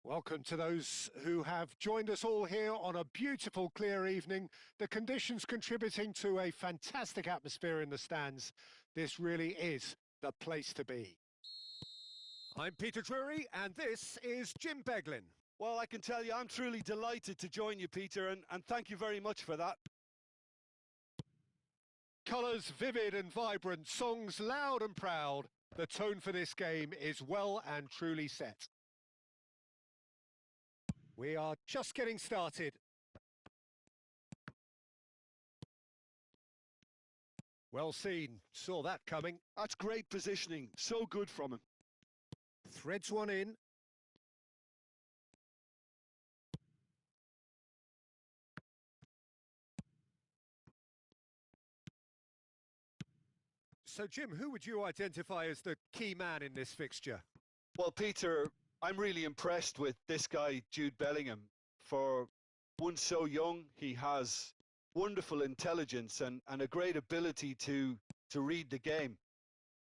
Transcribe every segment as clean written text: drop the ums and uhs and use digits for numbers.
Welcome to those who have joined us all here on a beautiful, clear evening. The conditions contributing to a fantastic atmosphere in the stands. This really is the place to be. I'm Peter Drury, and this is Jim Beglin. Well, I can tell you I'm truly delighted to join you, Peter, and thank you very much for that. Colours vivid and vibrant, songs loud and proud. The tone for this game is well and truly set. We are just getting started. Well seen, saw that coming. That's great positioning, so good from him. Threads one in. So, Jim, who would you identify as the key man in this fixture? Well, Peter, I'm really impressed with this guy, Jude Bellingham. For one so young, he has wonderful intelligence and a great ability to read the game.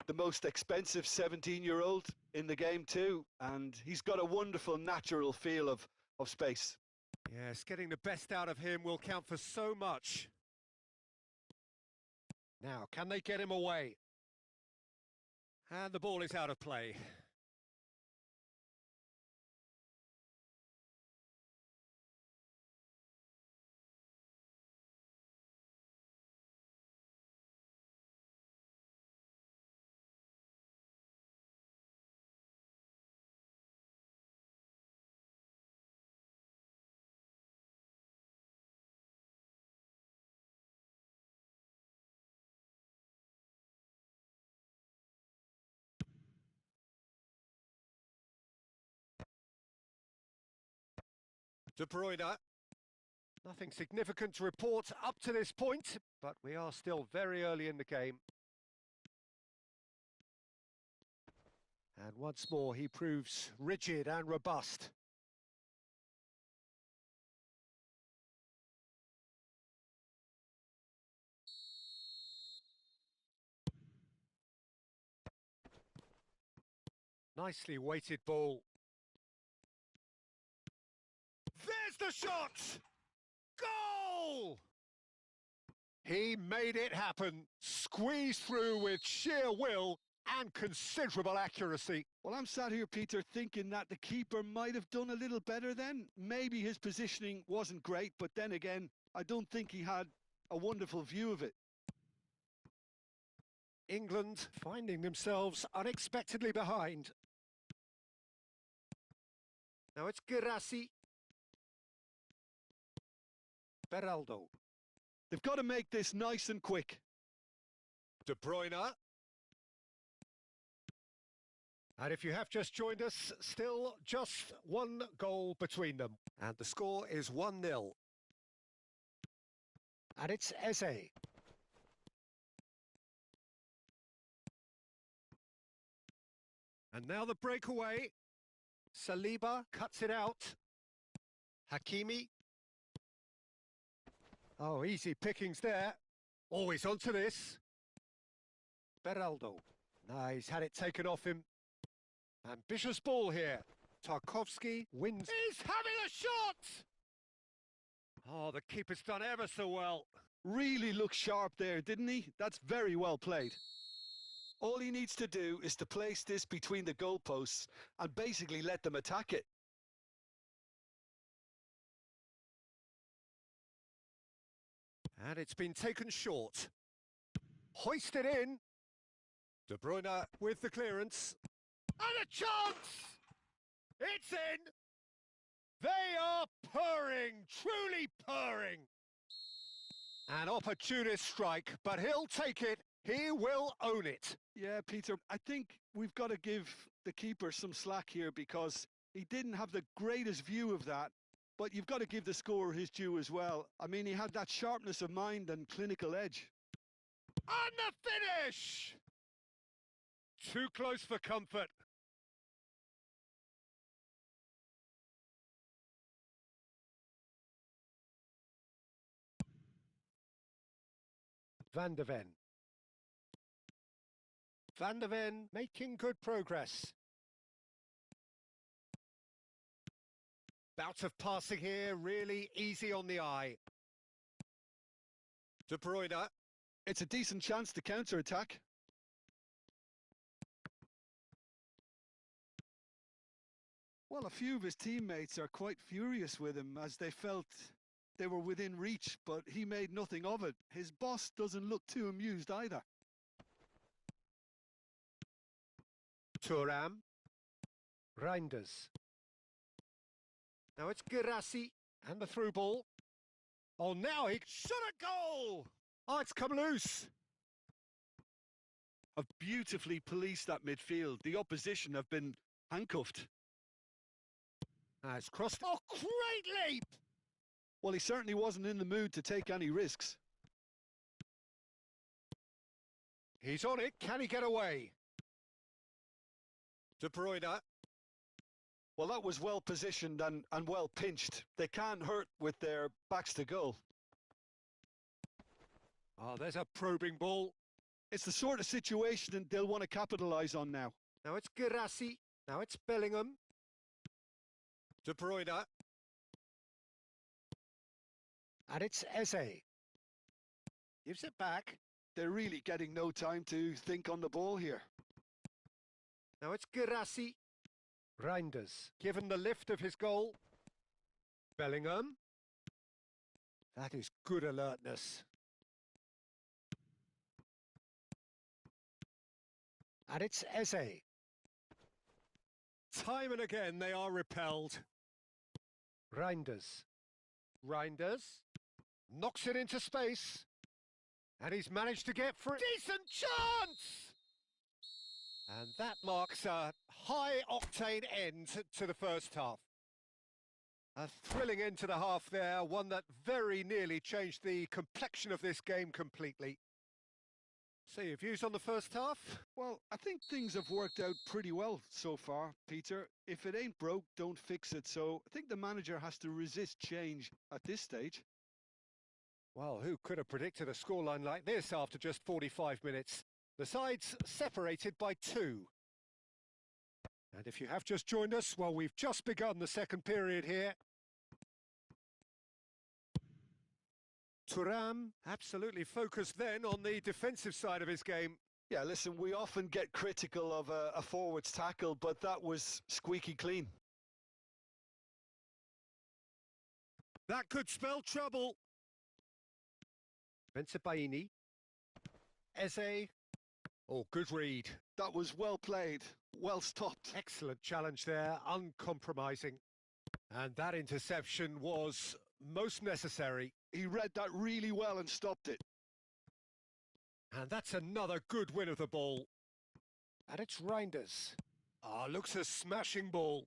The most expensive 17-year-old in the game too, and he's got a wonderful natural feel of space. Yes, getting the best out of him will count for so much. Now, can they get him away? And the ball is out of play. De Bruyne. Nothing significant to report up to this point, but we are still very early in the game. And once more, he proves rigid and robust. Nicely weighted ball. There's the shot! Goal! He made it happen, squeezed through with sheer will and considerable accuracy. Well, I'm sat here, Peter, thinking that the keeper might have done a little better then. Maybe his positioning wasn't great, but then again, I don't think he had a wonderful view of it. England finding themselves unexpectedly behind. Now it's Girassi. Beraldo. They've got to make this nice and quick. De Bruyne. And if you have just joined us, still just one goal between them. And the score is 1-0. And it's Eze. And now the breakaway. Saliba cuts it out. Hakimi. Oh, easy pickings there. Always onto this. Beraldo. Nah, he's had it taken off him. Ambitious ball here. Tarkovsky wins. He's having a shot! Oh, the keeper's done ever so well. Really looked sharp there, didn't he? That's very well played. All he needs to do is to place this between the goalposts and basically let them attack it. And it's been taken short. Hoisted in. De Bruyne with the clearance. And a chance! It's in! They are purring, truly purring. An opportunist strike, but he'll take it. He will own it. Yeah, Peter, I think we've got to give the keeper some slack here because he didn't have the greatest view of that. But you've got to give the scorer his due as well. I mean, he had that sharpness of mind and clinical edge. And the finish! Too close for comfort. Van de Ven. Van de Ven making good progress. Bout of passing here, really easy on the eye. De Bruyne. It's a decent chance to counter-attack. Well, a few of his teammates are quite furious with him as they felt they were within reach, but he made nothing of it. His boss doesn't look too amused either. Thuram. Reinders. Now it's Girassi and the through ball. Oh, now he shot a goal! Oh, it's come loose. Have beautifully policed that midfield. The opposition have been handcuffed. It's crossed. Oh, great leap! Well, he certainly wasn't in the mood to take any risks. He's on it. Can he get away? De Bruyne. Well, that was well positioned and well pinched. They can't hurt with their backs to goal. Oh, there's a probing ball. It's the sort of situation they'll want to capitalise on now. Now it's Girassi. Now it's Bellingham. De Bruyne. And it's Eze. Gives it back. They're really getting no time to think on the ball here. Now it's Girassi. Reinders, given the lift of his goal. Bellingham. That is good alertness. And it's Eze. Time and again they are repelled. Reinders. Reinders. Knocks it into space. And he's managed to get for a decent chance! And that marks a high-octane end to the first half. A thrilling end to the half there, one that very nearly changed the complexion of this game completely. So your views on the first half? Well, I think things have worked out pretty well so far, Peter. If it ain't broke, don't fix it. So I think the manager has to resist change at this stage. Well, who could have predicted a scoreline like this after just 45 minutes? The sides separated by 2. And if you have just joined us, well, we've just begun the second period here. Thuram absolutely focused then on the defensive side of his game. Yeah, listen, we often get critical of a forward's tackle, but that was squeaky clean. That could spell trouble. Bensebaini. Eze. Oh, good read. That was well played, well stopped. Excellent challenge there, uncompromising. And that interception was most necessary. He read that really well and stopped it. And that's another good win of the ball. And it's Reinders. Ah, looks a smashing ball.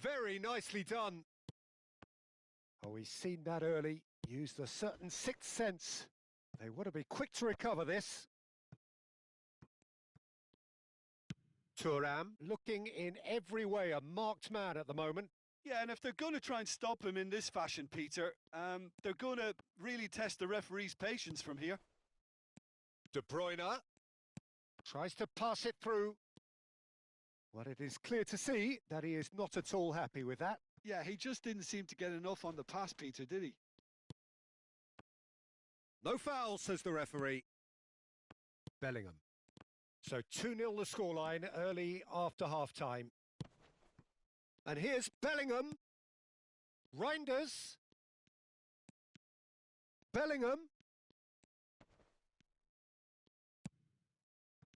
Very nicely done. Oh, he's seen that early. Used a certain sixth sense. They want to be quick to recover this. Thuram looking in every way a marked man at the moment. Yeah, and if they're going to try and stop him in this fashion, Peter, they're going to really test the referee's patience from here. De Bruyne tries to pass it through. Well, it is clear to see that he is not at all happy with that. Yeah, he just didn't seem to get enough on the pass, Peter, did he? No foul, says the referee. Bellingham. So 2-0 the scoreline early after half-time. And here's Bellingham. Reinders. Bellingham.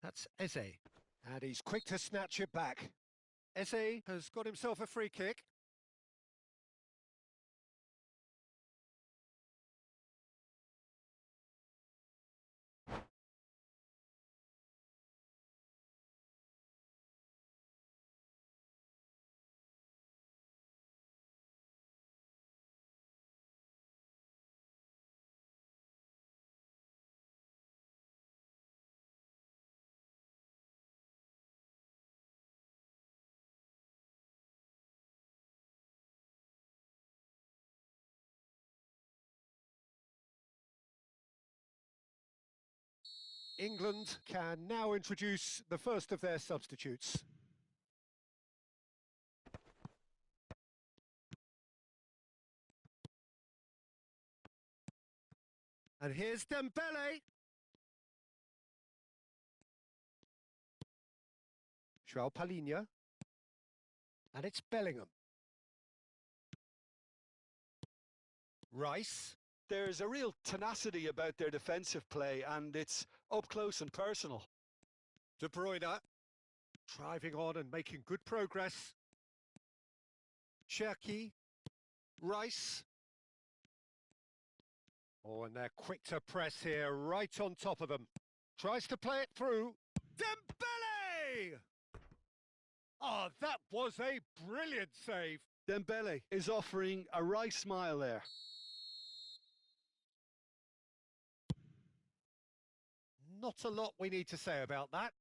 That's Eze. And he's quick to snatch it back. Eze has got himself a free kick. England can now introduce the first of their substitutes. And here's Dembele. João Palhinha. And it's Bellingham. Rice. There's a real tenacity about their defensive play, and it's up close and personal. De Bruyne. Driving on and making good progress. Cherki. Rice. Oh, and they're quick to press here, right on top of them. Tries to play it through. Dembele! Oh, that was a brilliant save. Dembele is offering a right smile there. Not a lot we need to say about that.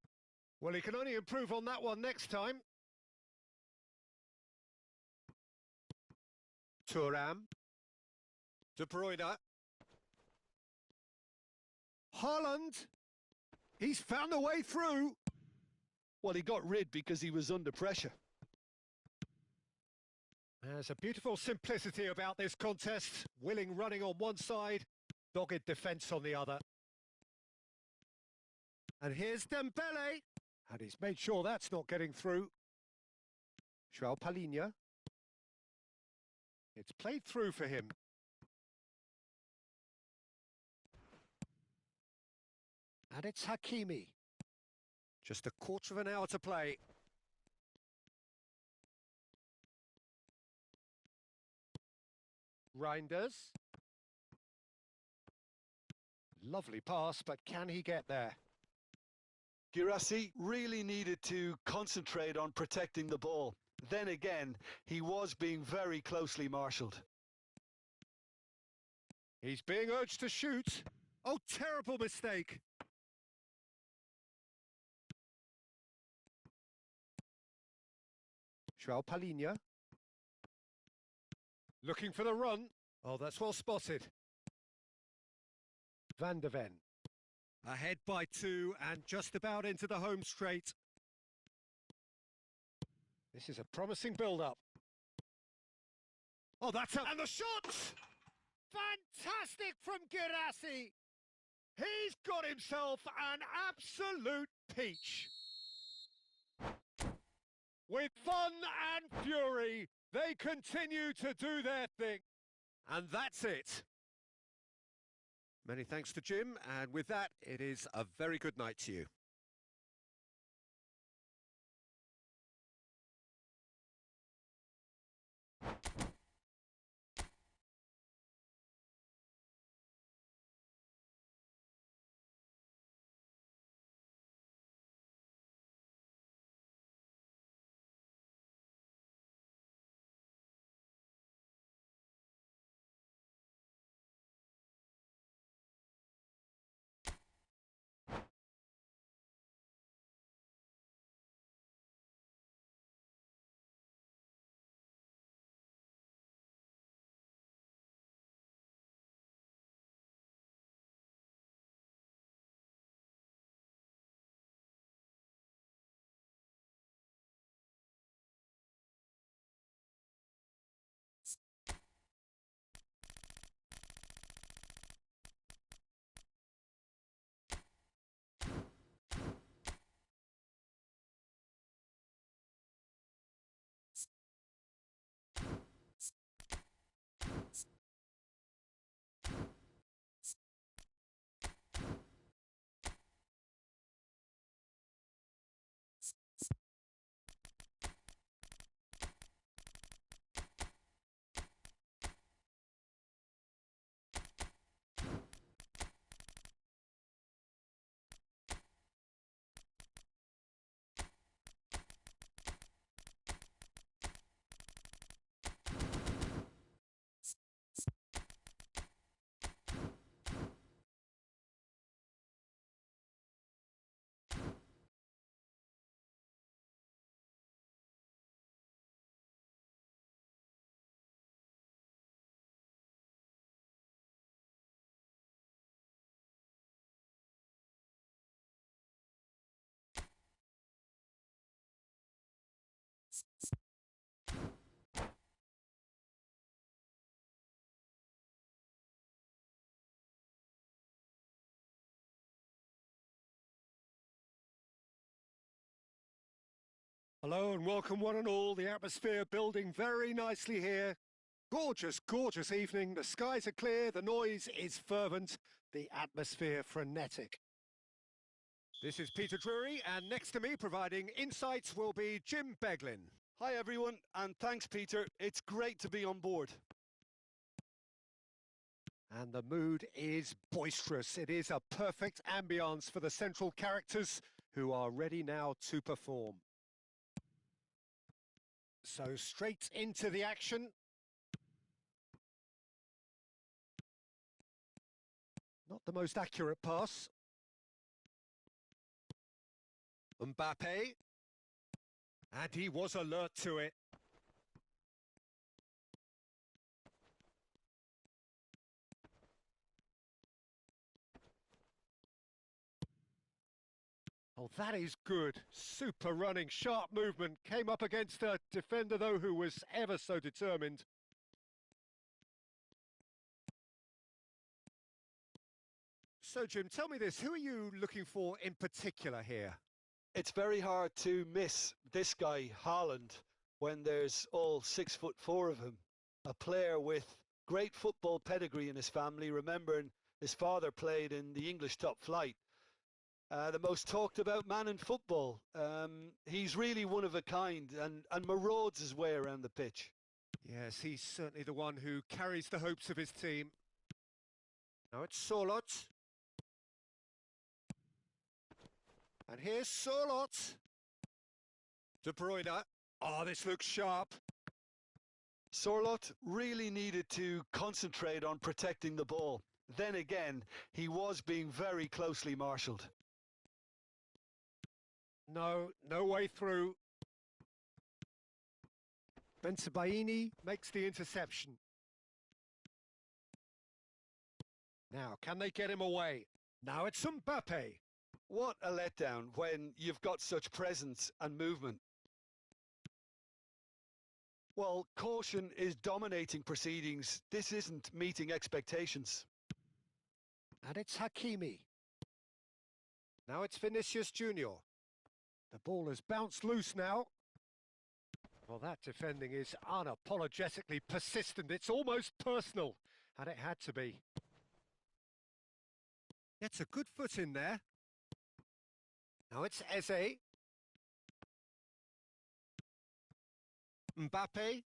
Well, he can only improve on that one next time. Thuram. De Bruyne. Haaland. He's found a way through. Well, he got rid because he was under pressure. There's a beautiful simplicity about this contest. Willing running on one side, dogged defence on the other. And here's Dembele. And he's made sure that's not getting through. João Palhinha. It's played through for him. And it's Hakimi. Just a quarter of an hour to play. Reinders. Lovely pass, but can he get there? Guirassy really needed to concentrate on protecting the ball. Then again, he was being very closely marshalled. He's being urged to shoot. Oh, terrible mistake. João Palhinha. Looking for the run. Oh, that's well spotted. Van de Ven. Ahead by 2 and just about into the home straight. This is a promising build-up. Oh, that's up. And the shot! Fantastic from Guirassy. He's got himself an absolute peach. With fun and fury, they continue to do their thing. And that's it. Many thanks to Jim, and with that, it is a very good night to you. Hello and welcome one and all. The atmosphere building very nicely here. Gorgeous, gorgeous evening. The skies are clear, the noise is fervent, the atmosphere frenetic. This is Peter Drury, and next to me providing insights will be Jim Beglin. Hi everyone, and thanks Peter. It's great to be on board. And the mood is boisterous. It is a perfect ambience for the central characters who are ready now to perform. So straight into the action. Not the most accurate pass. Mbappe. And he was alert to it. Oh, that is good. Super running, sharp movement. Came up against a defender, though, who was ever so determined. So, Jim, tell me this. Who are you looking for in particular here? It's very hard to miss this guy, Haaland, when there's all 6'4" of him. A player with great football pedigree in his family, remembering his father played in the English top flight. The most talked about man in football. He's really one of a kind and marauds his way around the pitch. Yes, he's certainly the one who carries the hopes of his team. Now it's Sorloth. And here's Sorloth. De Bruyne. Oh, this looks sharp. Sorloth really needed to concentrate on protecting the ball. Then again, he was being very closely marshalled. No way through. Bensebaini makes the interception. Now, can they get him away? Now it's Mbappe. What a letdown when you've got such presence and movement. Well, caution is dominating proceedings. This isn't meeting expectations. And it's Hakimi. Now it's Vinicius Junior. The ball has bounced loose now. Well, that defending is unapologetically persistent. It's almost personal, and it had to be. Gets a good foot in there. Now it's Eze. Mbappe.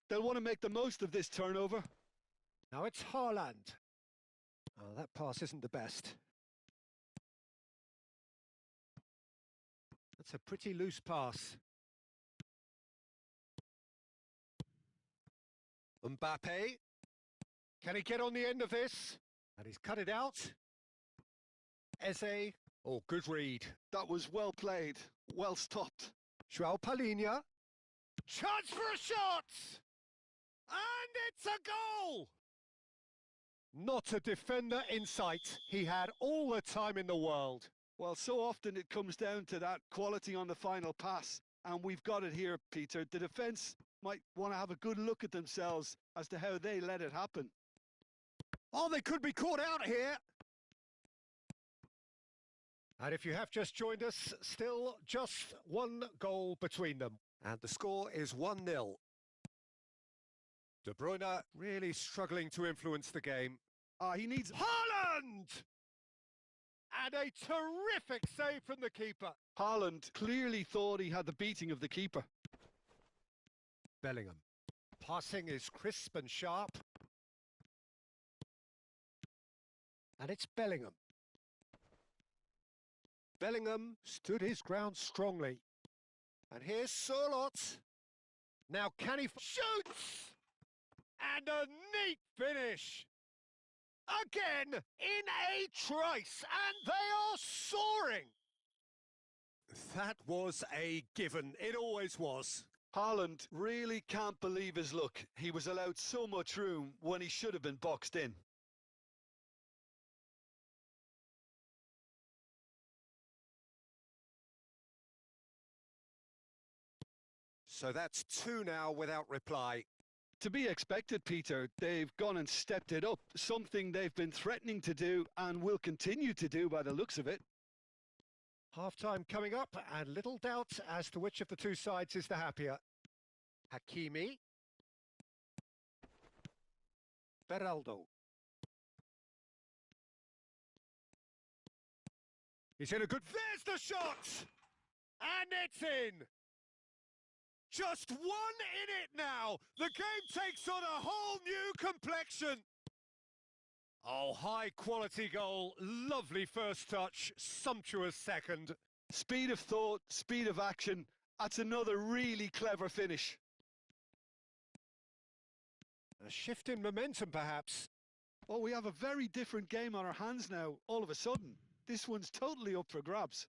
They'll want to make the most of this turnover. Now it's Haaland. Oh, that pass isn't the best. That's a pretty loose pass. Mbappe. Can he get on the end of this? And he's cut it out. Eze. Oh, good read. That was well played, well stopped. João Palhinha. Chance for a shot! And it's a goal! Not a defender in sight. He had all the time in the world. Well, so often it comes down to that quality on the final pass. And we've got it here, Peter. The defence might want to have a good look at themselves as to how they let it happen. Oh, they could be caught out here. And if you have just joined us, still just one goal between them. And the score is 1-0. De Bruyne really struggling to influence the game. He needs... Haaland! And a terrific save from the keeper. Haaland clearly thought he had the beating of the keeper. Bellingham. Passing is crisp and sharp. And it's Bellingham. Bellingham stood his ground strongly. And here's Sorloth. Now can he... Shoots! And a neat finish. Again, in a trice, and they are soaring. That was a given. It always was. Haaland really can't believe his luck. He was allowed so much room when he should have been boxed in. So that's 2 now without reply. To be expected, Peter. They've gone and stepped it up, something they've been threatening to do and will continue to do by the looks of it. Half-time coming up, and little doubt as to which of the two sides is the happier. Hakimi. Beraldo. He's in a good... There's the shot! And it's in! Just one in it now! The game takes on a whole new complexion! Oh, high-quality goal, lovely first touch, sumptuous second. Speed of thought, speed of action. That's another really clever finish. A shift in momentum, perhaps. Oh, we have a very different game on our hands now, all of a sudden. This one's totally up for grabs.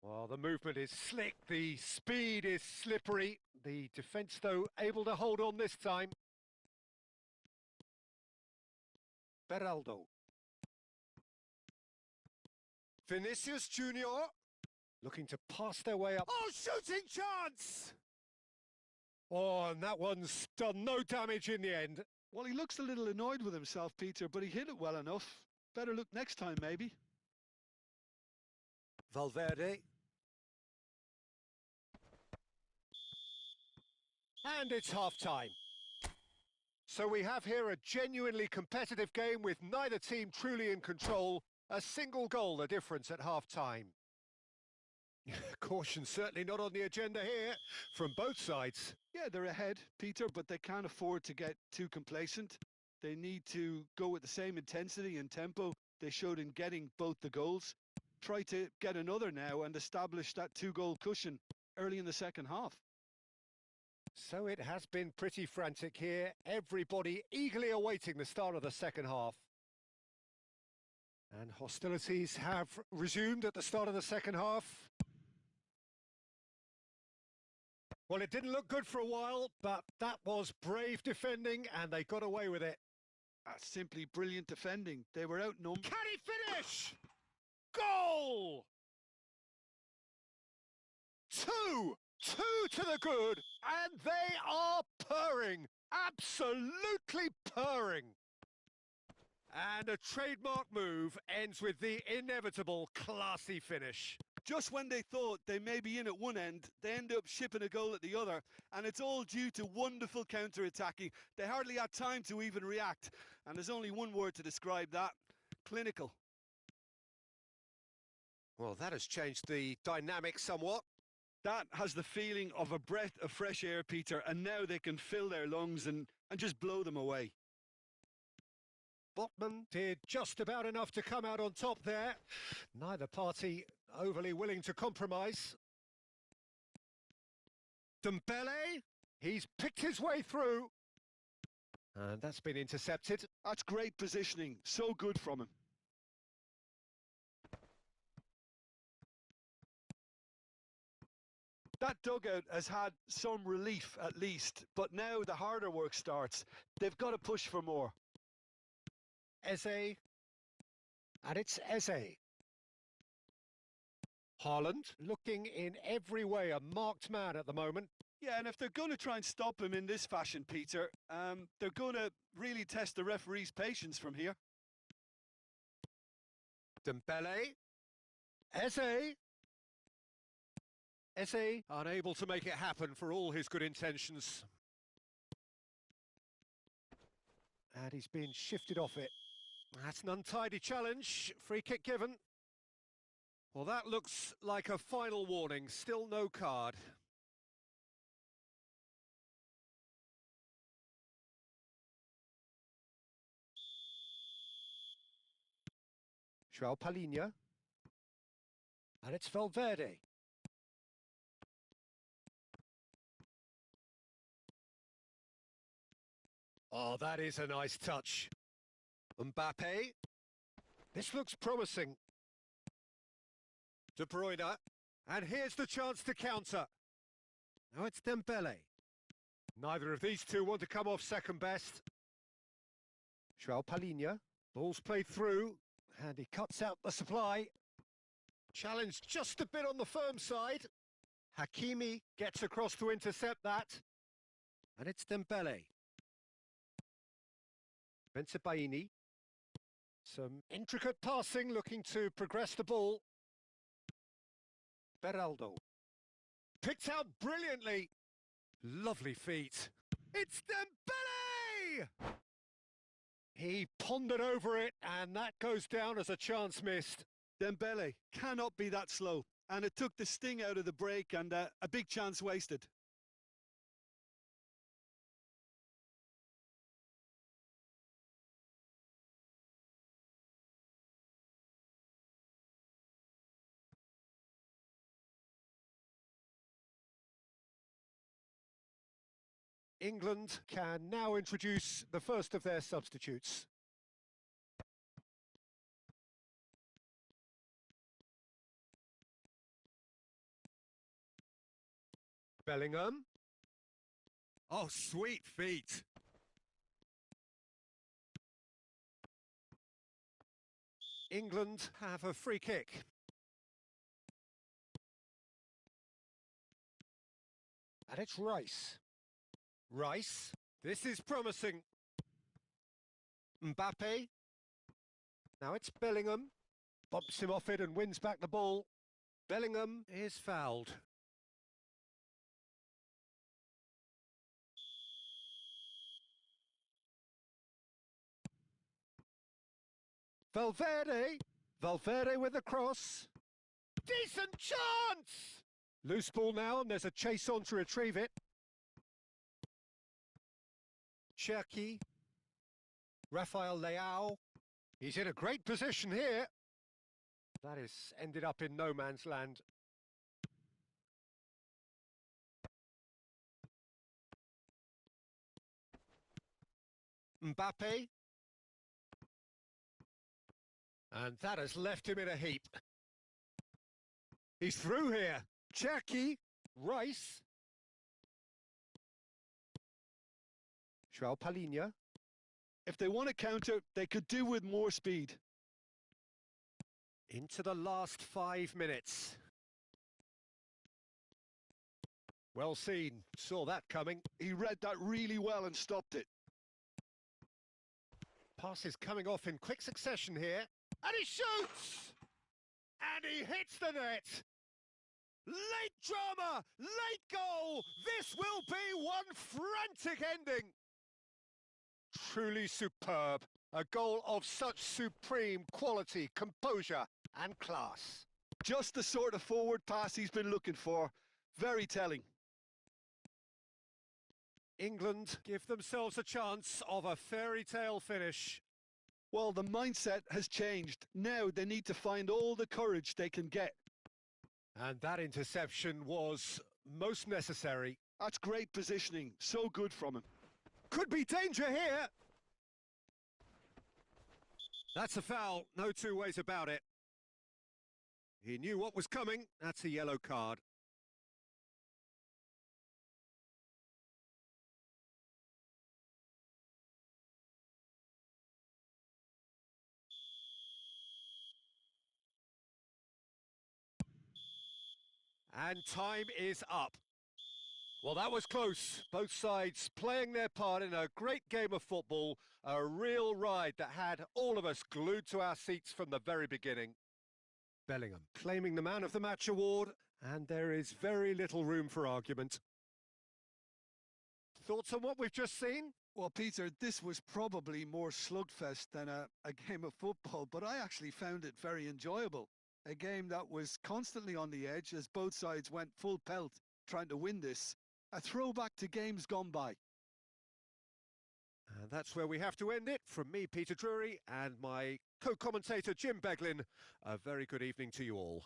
Well, the movement is slick, the speed is slippery. The defence, though, able to hold on this time. Beraldo. Vinicius Junior looking to pass their way up. Oh, shooting chance! Oh, and that one's done no damage in the end. Well, he looks a little annoyed with himself, Peter, but he hit it well enough. Better look next time, maybe. Valverde. And it's half-time. So we have here a genuinely competitive game with neither team truly in control. A single goal the difference at half-time. Caution certainly not on the agenda here from both sides. Yeah, they're ahead, Peter, but they can't afford to get too complacent. They need to go with the same intensity and tempo they showed in getting both the goals. Try to get another now and establish that two-goal cushion early in the second half. So it has been pretty frantic here. Everybody eagerly awaiting the start of the second half. And hostilities have resumed at the start of the second half. Well, it didn't look good for a while, but that was brave defending and they got away with it. That's simply brilliant defending. They were outnumbered. Can he finish? Goal! Two to the good, and they are purring, absolutely purring. And a trademark move ends with the inevitable classy finish. Just when they thought they may be in at one end, they end up shipping a goal at the other, and it's all due to wonderful counter-attacking. They hardly had time to even react, and there's only one word to describe that: clinical. Well, that has changed the dynamic somewhat. That has the feeling of a breath of fresh air, Peter, and now they can fill their lungs and just blow them away. Botman did just about enough to come out on top there. Neither party overly willing to compromise. Dembele, he's picked his way through. And that's been intercepted. That's great positioning, so good from him. That dugout has had some relief at least, but now the harder work starts. They've got to push for more. Eze, and it's Eze. Haaland looking in every way a marked man at the moment. Yeah, and if they're going to try and stop him in this fashion, Peter, they're going to really test the referee's patience from here. Dembele, Eze. Eze unable to make it happen for all his good intentions. And he's been shifted off it. That's an untidy challenge. Free kick given. Well, that looks like a final warning. Still no card. João Palhinha. And it's Valverde. Oh, that is a nice touch. Mbappe. This looks promising. De Bruyne. And here's the chance to counter. Now it's Dembele. Neither of these two want to come off second best. João Palhinha. Ball's played through. And he cuts out the supply. Challenge just a bit on the firm side. Hakimi gets across to intercept that. And it's Dembele. Bensebaini. Some intricate passing, looking to progress the ball. Beraldo. Picked out brilliantly. Lovely feet. It's Dembele! He pondered over it, and that goes down as a chance missed. Dembele cannot be that slow, and it took the sting out of the break and a big chance wasted. England can now introduce the first of their substitutes. Bellingham. Oh, sweet feet. England have a free kick. And it's Rice. Rice. This is promising. Mbappe. Now it's Bellingham. Bumps him off it and wins back the ball. Bellingham is fouled. Valverde. Valverde with the cross. Decent chance! Loose ball now, and there's a chase on to retrieve it. Cherki. Rafael Leao. He's in a great position here. That has ended up in no man's land. Mbappe. And that has left him in a heap. He's through here. Cherki. Rice. João Palhinha. If they want to counter, they could do with more speed. Into the last 5 minutes. Well seen. Saw that coming. He read that really well and stopped it. Pass is coming off in quick succession here. And he shoots! And he hits the net! Late drama! Late goal! This will be one frantic ending! Truly superb. A goal of such supreme quality, composure and class. Just the sort of forward pass he's been looking for. Very telling. England give themselves a chance of a fairy tale finish. Well, the mindset has changed. Now they need to find all the courage they can get. And that interception was most necessary. That's great positioning. So good from him. Could be danger here. That's a foul. No two ways about it. He knew what was coming. That's a yellow card. And time is up. Well, that was close. Both sides playing their part in a great game of football. A real ride that had all of us glued to our seats from the very beginning. Bellingham claiming the Man of the Match award, and there is very little room for argument. Thoughts on what we've just seen? Well, Peter, this was probably more slugfest than a game of football, but I actually found it very enjoyable. A game that was constantly on the edge as both sides went full pelt trying to win this. A throwback to games gone by. And that's where we have to end it. From me, Peter Drury, and my co-commentator, Jim Beglin. A very good evening to you all.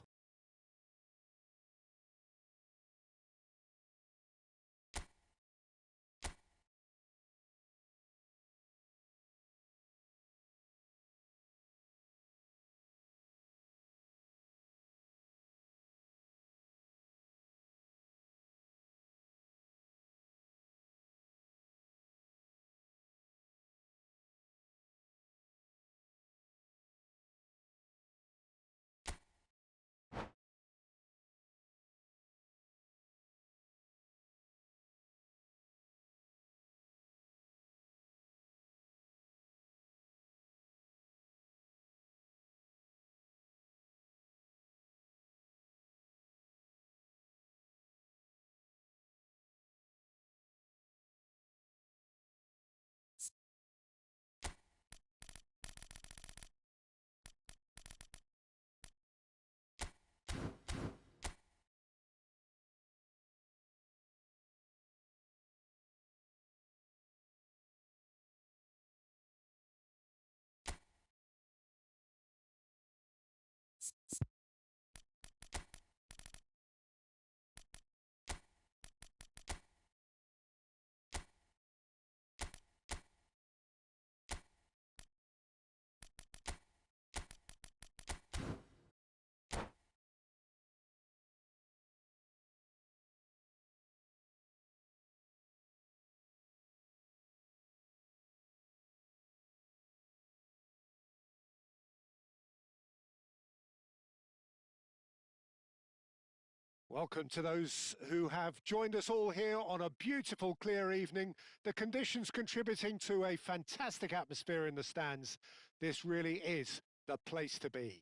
Welcome to those who have joined us all here on a beautiful, clear evening. The conditions contributing to a fantastic atmosphere in the stands. This really is the place to be.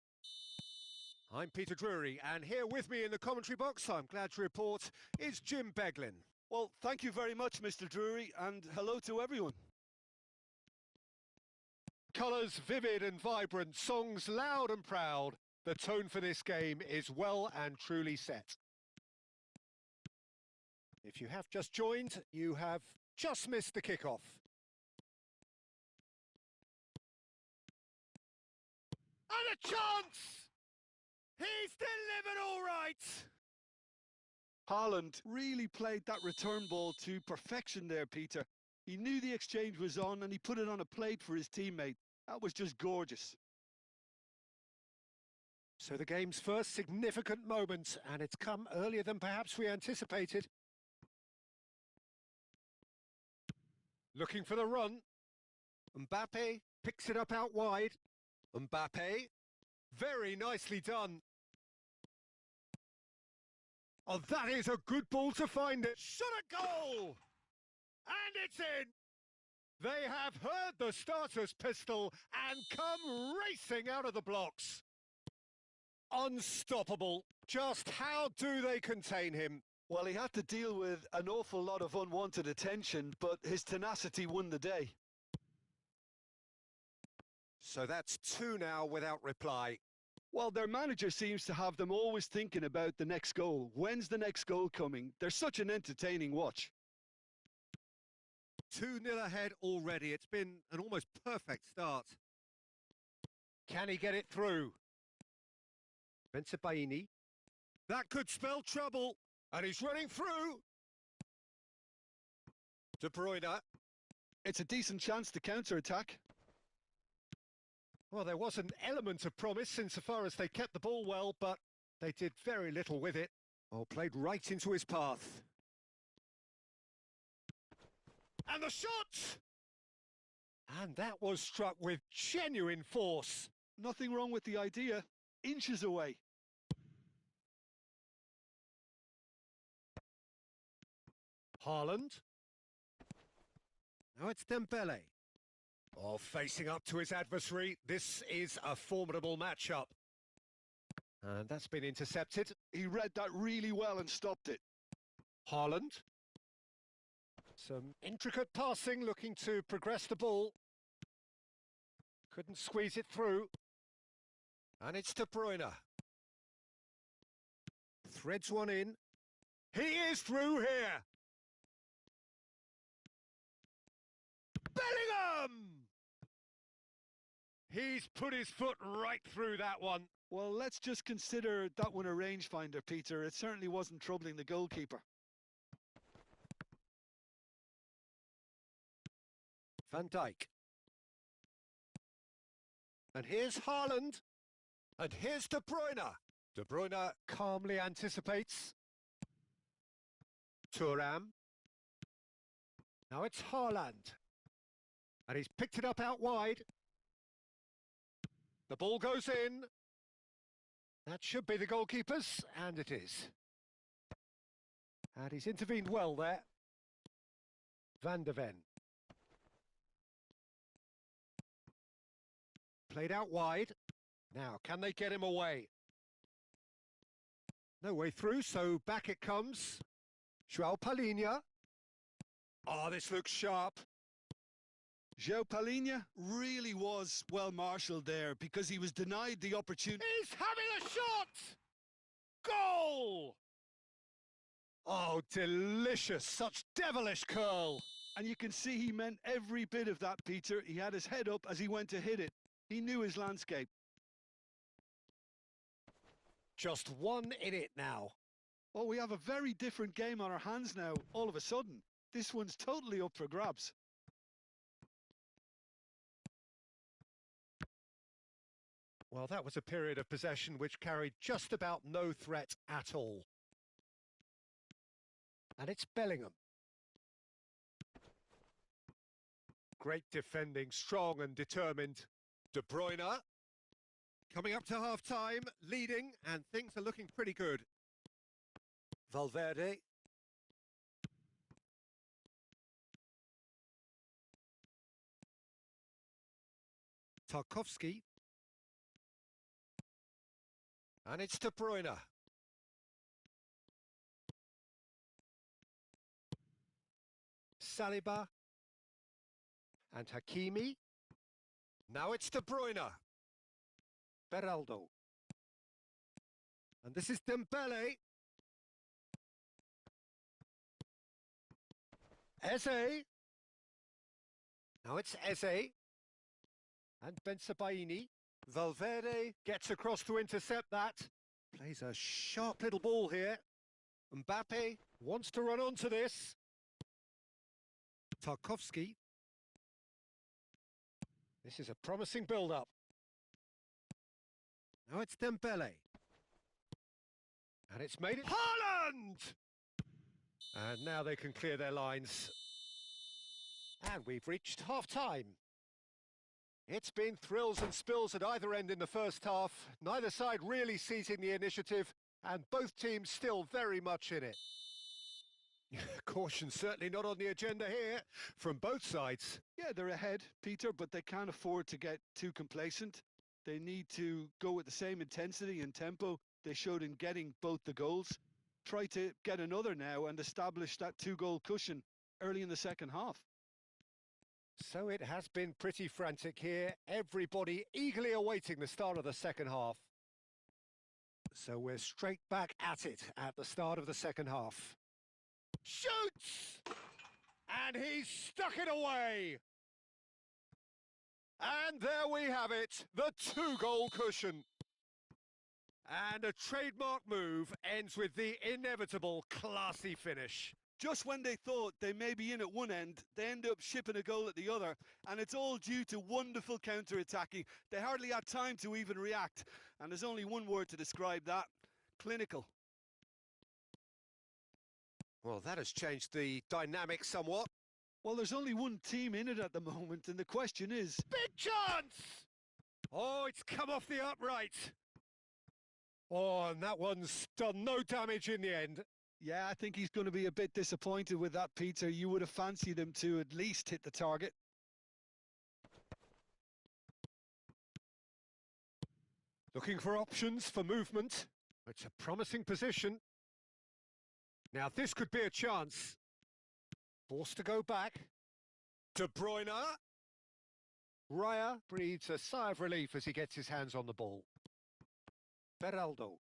I'm Peter Drury, and here with me in the commentary box, I'm glad to report, is Jim Beglin. Well, thank you very much, Mr. Drury, and hello to everyone. Colours vivid and vibrant, songs loud and proud. The tone for this game is well and truly set. If you have just joined, you have just missed the kickoff. And a chance! He's delivered all right! Haaland really played that return ball to perfection there, Peter. He knew the exchange was on and he put it on a plate for his teammate. That was just gorgeous. So the game's first significant moment, and it's come earlier than perhaps we anticipated. Looking for the run. Mbappe picks it up out wide. Mbappe, very nicely done. Oh, that is a good ball to find it. Shot a goal! And it's in! They have heard the starter's pistol and come racing out of the blocks. Unstoppable. Just how do they contain him? Well, he had to deal with an awful lot of unwanted attention, but his tenacity won the day. So that's 2 now without reply. Well, their manager seems to have them always thinking about the next goal. When's the next goal coming? They're such an entertaining watch. 2-0 ahead already. It's been an almost perfect start. Can he get it through? Bensebaini. That could spell trouble. And he's running through. De Bruyne. It's a decent chance to counter-attack. Well, there was an element of promise insofar as they kept the ball well, but they did very little with it. Oh, played right into his path. And the shot! And that was struck with genuine force. Nothing wrong with the idea. Inches away. Haaland. Now it's Dembele. Oh, facing up to his adversary. This is a formidable matchup. And that's been intercepted. He read that really well and stopped it. Haaland. Some intricate passing, looking to progress the ball. Couldn't squeeze it through. And it's De Bruyne. Threads one in. He is through here. Bellingham! He's put his foot right through that one. Well, let's just consider that one a rangefinder, Peter. It certainly wasn't troubling the goalkeeper. Van Dijk. And here's Haaland. And here's De Bruyne. De Bruyne calmly anticipates. Thuram. Now it's Haaland. And he's picked it up out wide. The ball goes in. That should be the goalkeeper's, and it is. And he's intervened well there. Van de Ven. Played out wide. Now, can they get him away? No way through, so back it comes. João Palhinha. Oh, this looks sharp. João Palhinha really was well marshalled there because he was denied the opportunity. He's having a shot! Goal! Oh, delicious. Such devilish curl. And you can see he meant every bit of that, Peter. He had his head up as he went to hit it. He knew his landscape. Just one in it now. Well, we have a very different game on our hands now, all of a sudden. This one's totally up for grabs. Well, that was a period of possession which carried just about no threat at all. And it's Bellingham. Great defending, strong and determined. De Bruyne. Coming up to half-time, leading, and things are looking pretty good. Valverde. Tarkowski. And it's De Bruyne. Saliba. And Hakimi. Now it's De Bruyne. Beraldo. And this is Dembele. Eze. Now it's Eze. And Bensebaini. Valverde gets across to intercept that. Plays a sharp little ball here. Mbappe wants to run onto this. Tarkowski. This is a promising build-up. Now it's Dembele. And it's made it Haaland! And now they can clear their lines. And we've reached half-time. It's been thrills and spills at either end in the first half. Neither side really seizing the initiative, and both teams still very much in it. Caution certainly not on the agenda here from both sides. Yeah, they're ahead, Peter, but they can't afford to get too complacent. They need to go with the same intensity and tempo they showed in getting both the goals. Try to get another now and establish that two-goal cushion early in the second half. So it has been pretty frantic here. Everybody eagerly awaiting the start of the second half. So we're straight back at it at the start of the second half. Shoots! And he's stuck it away! And there we have it, the two-goal cushion. And a trademark move ends with the inevitable classy finish. Just when they thought they may be in at one end, they end up shipping a goal at the other, and it's all due to wonderful counter-attacking. They hardly had time to even react, and there's only one word to describe that: clinical. Well, that has changed the dynamic somewhat. Well, there's only one team in it at the moment, and the question is... Big chance! Oh, it's come off the upright. Oh, and that one's done no damage in the end. Yeah, I think he's going to be a bit disappointed with that, Peter. You would have fancied him to at least hit the target. Looking for options for movement. It's a promising position. Now this could be a chance. Forced to go back. De Bruyne. Raya breathes a sigh of relief as he gets his hands on the ball. Beraldo.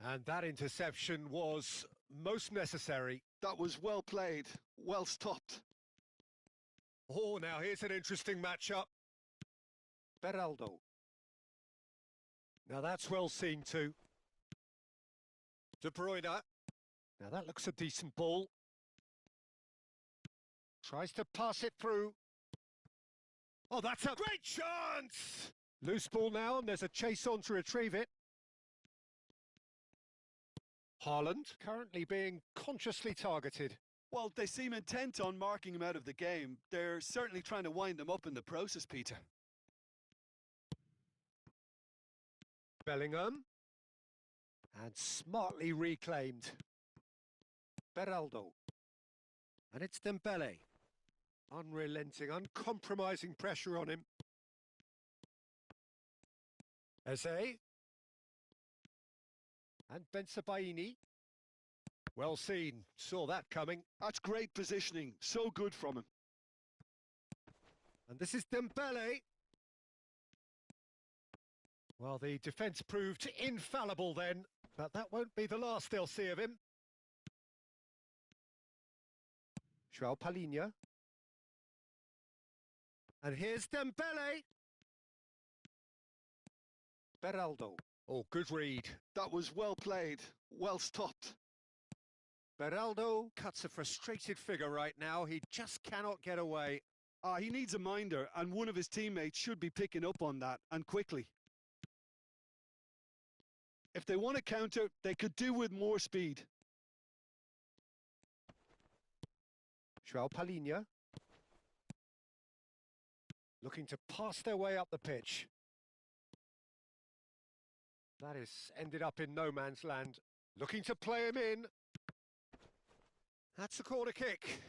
And that interception was most necessary. That was well played, well stopped. Oh, now here's an interesting matchup. Beraldo. Now that's well seen too. De Bruyne. Now that looks a decent ball. Tries to pass it through. Oh, that's a great chance! Loose ball now, and there's a chase on to retrieve it. Haaland currently being consciously targeted. Well, they seem intent on marking him out of the game. They're certainly trying to wind him up in the process, Peter. Bellingham. And smartly reclaimed. Beraldo. And it's Dembele. Unrelenting, uncompromising pressure on him. Eze. And Bensebaini. Well seen, saw that coming. That's great positioning, so good from him. And this is Dembele. Well, the defence proved infallible then, but that won't be the last they'll see of him. João Palhinha. And here's Dembele. Beraldo. Oh, good read. That was well played, well stopped. Beraldo cuts a frustrated figure right now. He just cannot get away. He needs a minder, and one of his teammates should be picking up on that, and quickly. If they want to counter, they could do with more speed. João Palhinha. Looking to pass their way up the pitch. That is ended up in no man's land. Looking to play him in. That's a corner kick.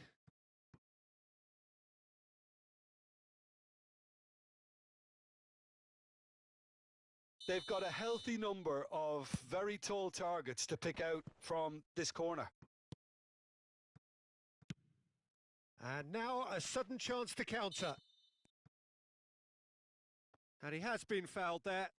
They've got a healthy number of very tall targets to pick out from this corner. And now a sudden chance to counter. And he has been fouled there.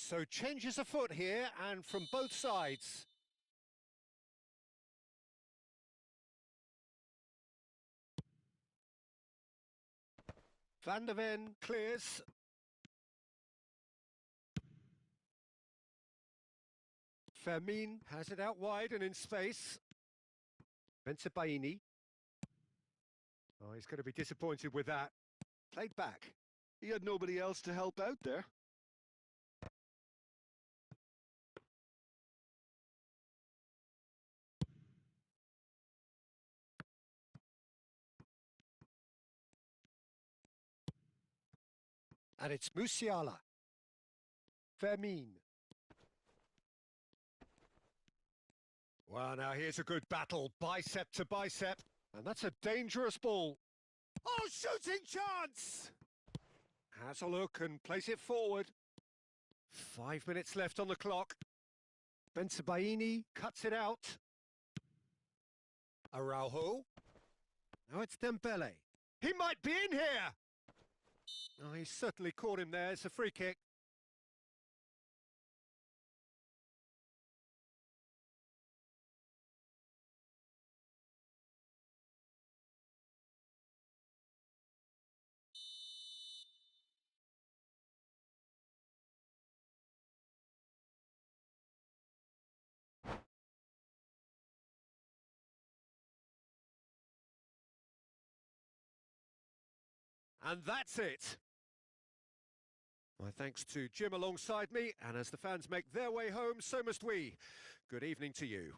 So changes afoot here, and from both sides. Van der Ven clears. Fermin has it out wide and in space. Bensebaini. Oh, he's going to be disappointed with that. Played back. He had nobody else to help out there. And it's Musiala. Fermin. Well, now here's a good battle, bicep to bicep. And that's a dangerous ball. Oh, shooting chance! Has a look and plays it forward. 5 minutes left on the clock. Bensebaini cuts it out. Araujo. Now it's Dembele. He might be in here! Oh, he certainly caught him there. It's a free kick. And that's it. My thanks to Jim alongside me, and as the fans make their way home, so must we. Good evening to you.